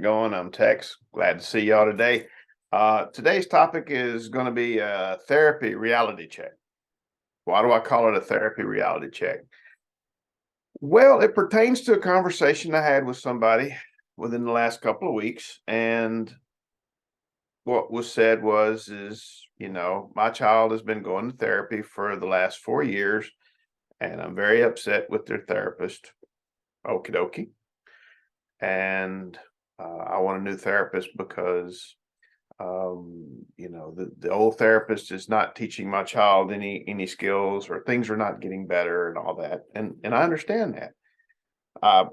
going? I'm Tex. Glad to see y'all today. Today's topic is going to be a therapy reality check. Why do I call it a therapy reality check? Well, it pertains to a conversation I had with somebody within the last couple of weeks. And what was said my child has been going to therapy for the last 4 years, and I'm very upset with their therapist. Okie dokie. And I want a new therapist because the old therapist is not teaching my child any skills, or things are not getting better and all that. And I understand that. I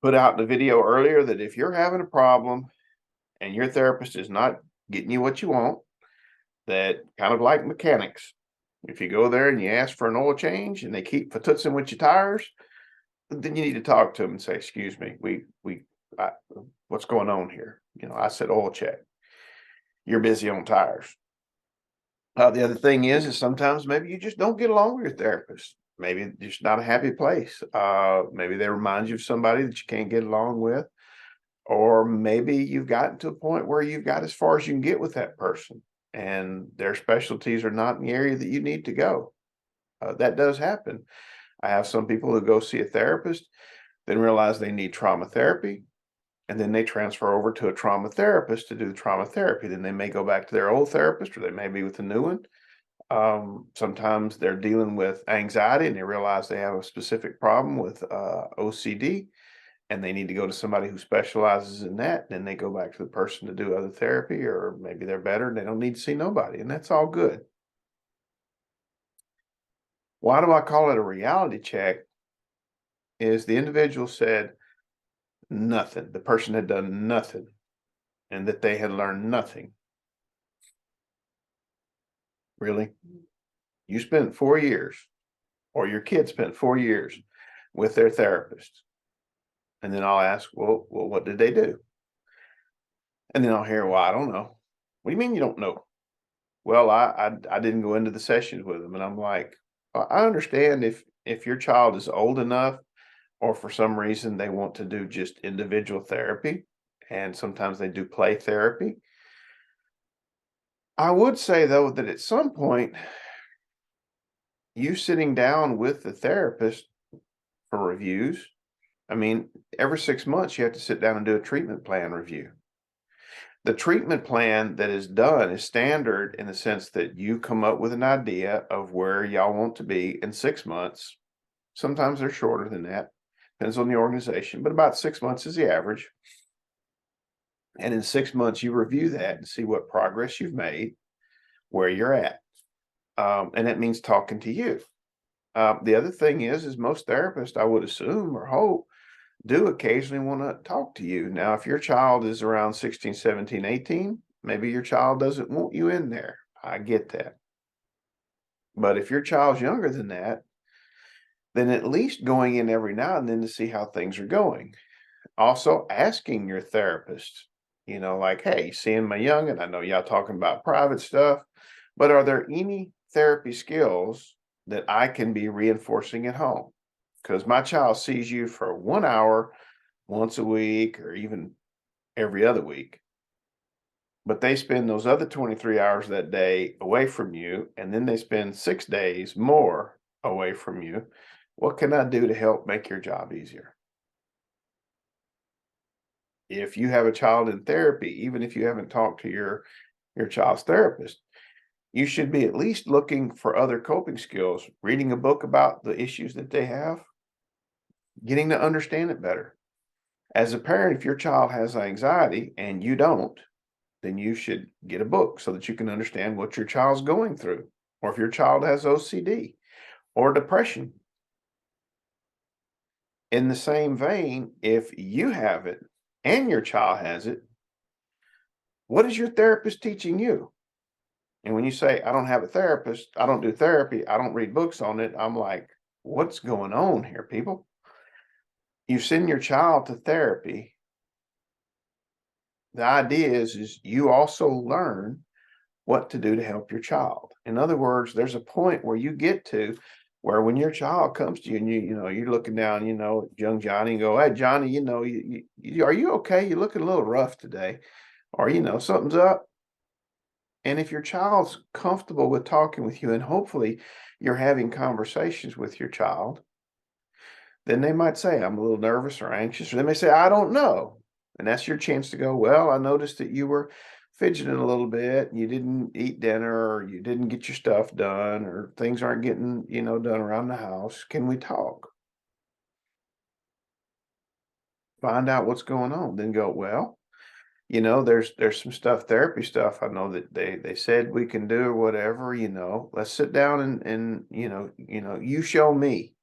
put out in the video earlier that if you're having a problem and your therapist is not getting you what you want, that kind of like mechanics, if you go there and you ask for an oil change and they keep fatutzing with your tires, then you need to talk to them and say, "Excuse me, what's going on here? I said oil check. You're busy on tires." The other thing is sometimes maybe you just don't get along with your therapist. Maybe it's just not a happy place. Maybe they remind you of somebody that you can't get along with, or maybe you've gotten to a point where you've got as far as you can get with that person, and their specialties are not in the area that you need to go. That does happen. I have some people who go see a therapist, then realize they need trauma therapy, and then they transfer over to a trauma therapist to do the trauma therapy. Then they may go back to their old therapist, or they may be with a new one. Sometimes they're dealing with anxiety and they realize they have a specific problem with OCD, and they need to go to somebody who specializes in that. Then they go back to the person to do other therapy, or maybe they're better and they don't need to see nobody, and that's all good. Why do I call it a reality check? Is the individual said nothing. The person had done nothing, and that they had learned nothing. Really? You spent 4 years, or your kid spent 4 years with their therapist. And then I'll ask, well, what did they do? And then I'll hear, well, I don't know. What do you mean you don't know? Well, I didn't go into the sessions with them. And I'm like, I understand if your child is old enough, or for some reason they want to do just individual therapy, and sometimes they do play therapy. I would say, though, that at some point, you sitting down with the therapist for reviews. I mean, every 6 months, you have to sit down and do a treatment plan review. The treatment plan that is done is standard in the sense that you come up with an idea of where y'all want to be in 6 months. Sometimes they're shorter than that, depends on the organization, but about 6 months is the average. And in 6 months, you review that and see what progress you've made, where you're at. And that means talking to you. The other thing is most therapists, I would assume or hope, do occasionally want to talk to you. Now, if your child is around 16, 17, 18, maybe your child doesn't want you in there. I get that. But if your child's younger than that, then at least going in every now and then to see how things are going. Also asking your therapist, like, hey, seeing my youngin', I know y'all talking about private stuff, but are there any therapy skills that I can be reinforcing at home? Because my child sees you for 1 hour once a week, or even every other week, but they spend those other 23 hours that day away from you, and then they spend 6 days more away from you. What can I do to help make your job easier? If you have a child in therapy, even if you haven't talked to your child's therapist, you should be at least looking for other coping skills, reading a book about the issues that they have, getting to understand it better. As a parent, if your child has anxiety and you don't, then you should get a book so that you can understand what your child's going through. Or if your child has OCD or depression. In the same vein, if you have it and your child has it, what is your therapist teaching you? And when you say, I don't have a therapist, I don't do therapy, I don't read books on it, I'm like, what's going on here, people? You send your child to therapy. The idea is you also learn what to do to help your child. In other words, there's a point where you get to Where when your child comes to you and you're looking down, at young Johnny and go, "Hey, Johnny, are you okay? You're looking a little rough today," or something's up. And if your child's comfortable with talking with you, and hopefully you're having conversations with your child, then they might say, "I'm a little nervous or anxious," or they may say, "I don't know." And that's your chance to go, "Well, I noticed that you were fidgeting a little bit, and you didn't eat dinner, or you didn't get your stuff done, or things aren't getting, done around the house. Can we talk?" Find out what's going on. Then go, "Well, there's some stuff, therapy stuff I know that they said we can do or whatever, let's sit down and you show me,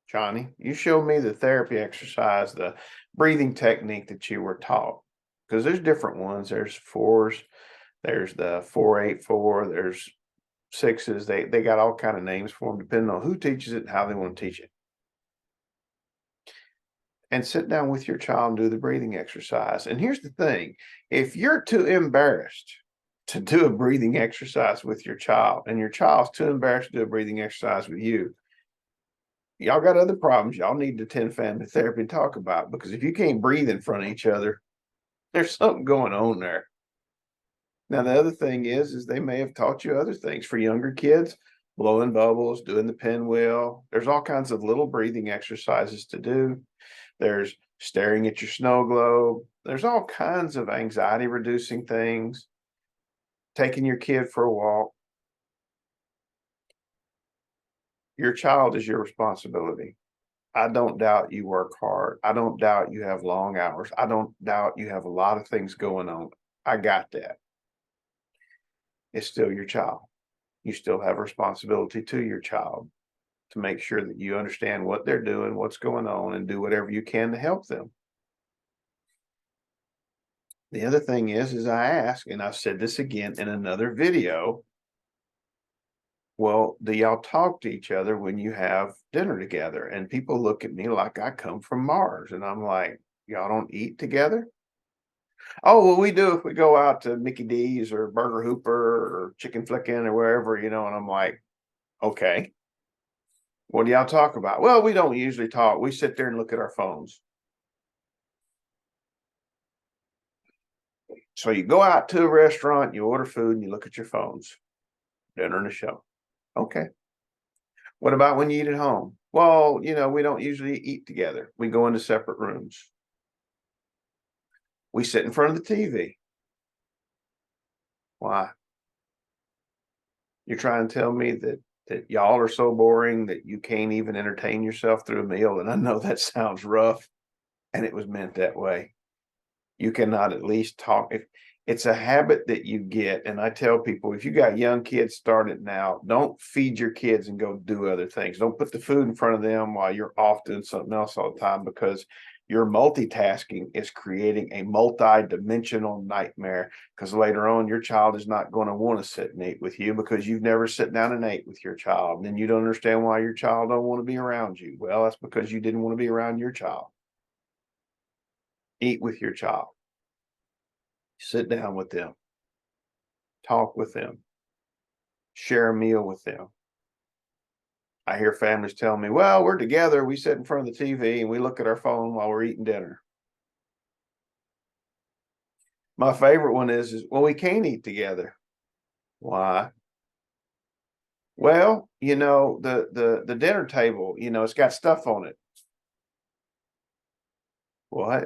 Johnny, you show me the therapy exercise, the breathing technique that you were taught. Because there's different ones. There's fours, there's the 4-8-4, there's sixes. They got all kind of names for them depending on who teaches it and how they want to teach it. And sit down with your child and do the breathing exercise. And here's the thing, if you're too embarrassed to do a breathing exercise with your child, and your child's too embarrassed to do a breathing exercise with you, y'all got other problems y'all need to attend family therapy and talk about. Because if you can't breathe in front of each other, there's something going on there. Now, the other thing is they may have taught you other things. For younger kids, blowing bubbles, doing the pinwheel, there's all kinds of little breathing exercises to do. There's staring at your snow globe. There's all kinds of anxiety reducing things. Taking your kid for a walk. Your child is your responsibility. I don't doubt you work hard. I don't doubt you have long hours. I don't doubt you have a lot of things going on. I got that. It's still your child. You still have responsibility to your child to make sure that you understand what they're doing, what's going on, and do whatever you can to help them. The other thing is I ask, and I've said this again in another video, well, do y'all talk to each other when you have dinner together? And people look at me like I come from Mars. And I'm like, y'all don't eat together? Oh, well, we do if we go out to Mickey D's or Burger Hooper or Chicken Flickin' or wherever, and I'm like, okay, what do y'all talk about? Well, we don't usually talk. We sit there and look at our phones. So you go out to a restaurant, you order food, and you look at your phones. Dinner and a show. Okay. What about when you eat at home? Well, we don't usually eat together. We go into separate rooms. We sit in front of the TV. Why? You're trying to tell me that y'all are so boring that you can't even entertain yourself through a meal? And I know that sounds rough, and it was meant that way. You cannot at least talk. If it's a habit that you get, and I tell people, if you got young kids, start it now. Don't feed your kids and go do other things. Don't put the food in front of them while you're off doing something else all the time, because your multitasking is creating a multi-dimensional nightmare. Because later on, your child is not going to want to sit and eat with you because you've never sat down and ate with your child. And then you don't understand why your child don't want to be around you. Well, that's because you didn't want to be around your child. Eat with your child. Sit down with them, talk with them, share a meal with them. I hear families tell me, well, we're together, we sit in front of the TV and we look at our phone while we're eating dinner. My favorite one is well, we can't eat together. Why? Well, the dinner table, it's got stuff on it. What?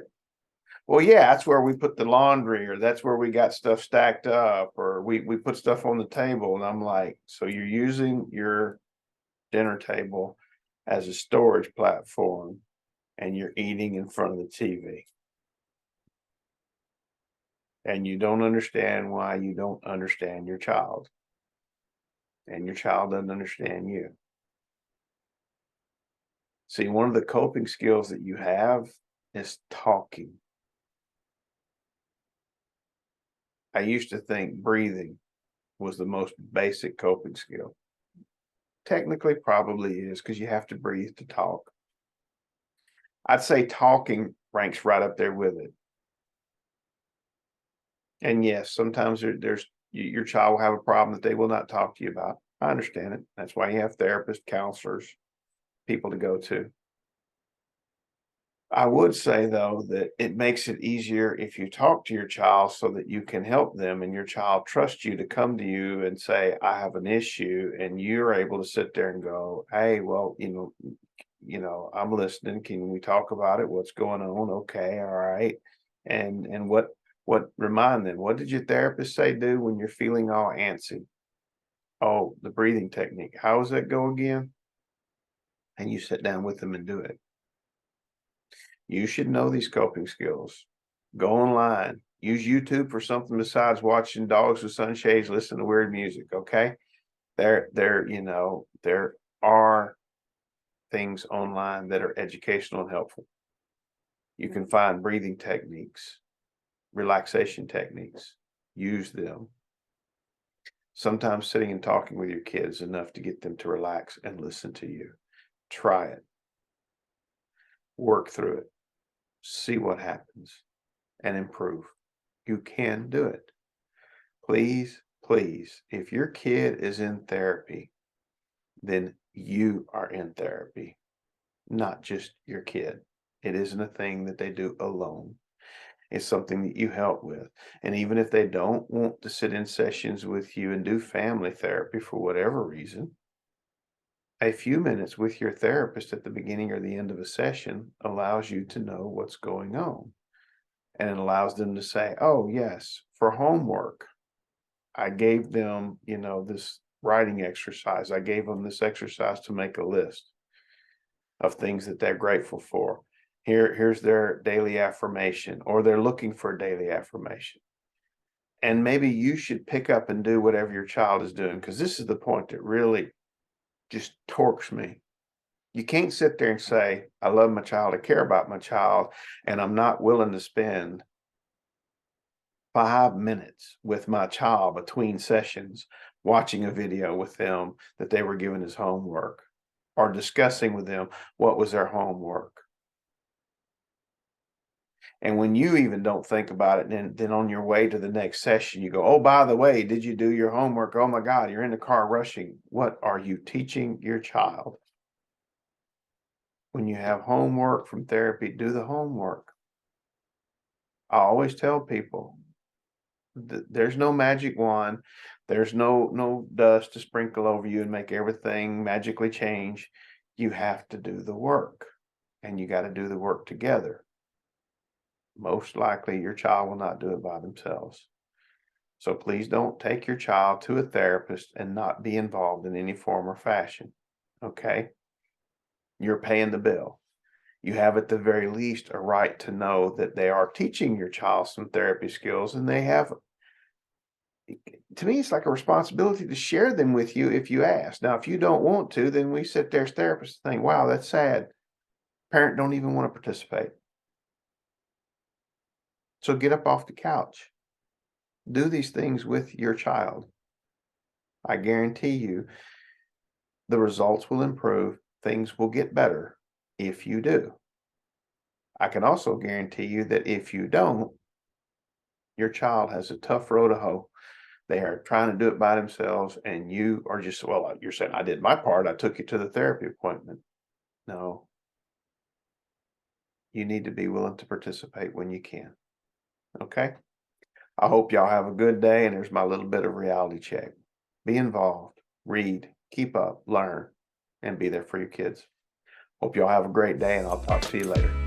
Well, yeah, that's where we put the laundry, or that's where we got stuff stacked up, or we put stuff on the table. And I'm like, so you're using your dinner table as a storage platform, and you're eating in front of the TV. And you don't understand why you don't understand your child. And your child doesn't understand you. See, one of the coping skills that you have is talking. I used to think breathing was the most basic coping skill. Technically, probably is, because you have to breathe to talk. I'd say talking ranks right up there with it. And yes, sometimes there's your child will have a problem that they will not talk to you about. I understand it. That's why you have therapists, counselors, people to go to. I would say, though, that it makes it easier if you talk to your child so that you can help them and your child trusts you to come to you and say, I have an issue, and you're able to sit there and go, hey, well, I'm listening. Can we talk about it? What's going on? Okay, all right. And what remind them, what did your therapist say do when you're feeling all antsy? Oh, the breathing technique. How does that go again? And you sit down with them and do it. You should know these coping skills. Go online. Use YouTube for something besides watching dogs with sunshades, listen to weird music. Okay. There are things online that are educational and helpful. You can find breathing techniques, relaxation techniques. Use them. Sometimes sitting and talking with your kids is enough to get them to relax and listen to you. Try it. Work through it. See what happens and improve. You can do it. Please, please, if your kid is in therapy, then you are in therapy, not just your kid. It isn't a thing that they do alone. It's something that you help with. And even if they don't want to sit in sessions with you and do family therapy for whatever reason, a few minutes with your therapist at the beginning or the end of a session allows you to know what's going on. And it allows them to say, oh, yes, for homework, I gave them, this writing exercise. I gave them this exercise to make a list of things that they're grateful for. Here's their daily affirmation, or they're looking for a daily affirmation. And maybe you should pick up and do whatever your child is doing, because this is the point that really just torques me. You can't sit there and say, I love my child, I care about my child, and I'm not willing to spend 5 minutes with my child between sessions watching a video with them that they were given as homework, or discussing with them what was their homework. And when you even don't think about it, then on your way to the next session, you go, oh, by the way, did you do your homework? Oh my God, you're in the car rushing. What are you teaching your child? When you have homework from therapy, do the homework. I always tell people, there's no magic wand. There's no dust to sprinkle over you and make everything magically change. You have to do the work, and you got to do the work together. Most likely your child will not do it by themselves. So please don't take your child to a therapist and not be involved in any form or fashion. Okay? You're paying the bill. You have at the very least a right to know that they are teaching your child some therapy skills, and they have, to me, it's like a responsibility to share them with you if you ask. Now, if you don't want to, then we sit there as therapists and think, wow, that's sad. Parent don't even want to participate. So get up off the couch. Do these things with your child. I guarantee you the results will improve. Things will get better if you do. I can also guarantee you that if you don't, your child has a tough road to hoe. They are trying to do it by themselves, and you are just, well, you're saying, I did my part. I took you to the therapy appointment. No, you need to be willing to participate when you can. Okay? I hope y'all have a good day, and there's my little bit of reality check. Be involved, read, keep up, learn, and be there for your kids. Hope y'all have a great day, and I'll talk to you later.